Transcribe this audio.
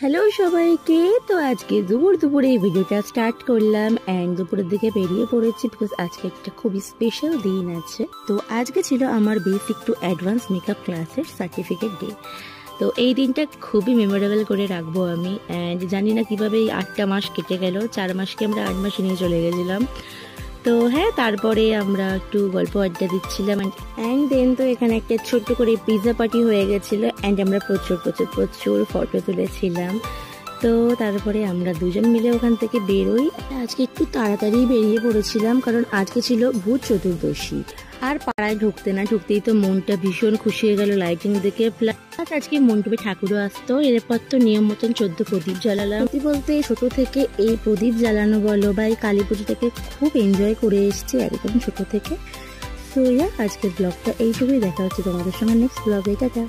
Hello সবাইকে। তো আজকে দুপুরে এই ভিডিওটা স্টার্ট করলাম অ্যান্ড দুপুরের দিকে বেরিয়ে পড়েছি বিকজ আজকে একটা খুবই স্পেশাল দিন আছে। তো আজকে ছিল আমার বেসিক টু অ্যাডভান্স মেকআপ ক্লাসের সার্টিফিকেট ডে। তো এই দিনটা খুবই মেমোরেবল করে রাখবো আমি। অ্যান্ড জানি না কীভাবে এই 8টা মাস কেটে গেল, 4 মাসকে আমরা 8 মাসে নিয়ে চলে গেছিলাম। তো হ্যাঁ, তারপরে আমরা একটু গল্প আড্ডা দিচ্ছিলাম অ্যান্ড দেন তো এখানে একটা ছোট্ট করে পিৎজা পার্টি হয়ে গেছিলো অ্যান্ড আমরা প্রচুর ফটো তুলেছিলাম। তো তারপরে আমরা দুজন মিলে ওখান থেকে বেরোই। আজকে একটু তাড়াতাড়ি বেরিয়ে পড়েছিলাম কারণ আজকে ছিল ভূত চতুর্দশী। আর পাড়ায় ঢুকতেই তো মনটা ভীষণ খুশি হয়ে গেল লাইটিং দেখে। প্লাস আজকে মন্টপে ঠাকুরও আসতো। এরপর তো নিয়ম মতন 14 প্রদীপ জ্বালালাম। বলতে ছোট থেকে এই প্রদীপ জ্বালানো বলো বা এই কালী পুজোটাকে খুব এনজয় করে এসছি একদম ছোট থেকে। সো আজকের ব্লগটা এইটুকুই। দেখা হচ্ছে তোমাদের সঙ্গে নেক্সট ব্লগে। টাটা।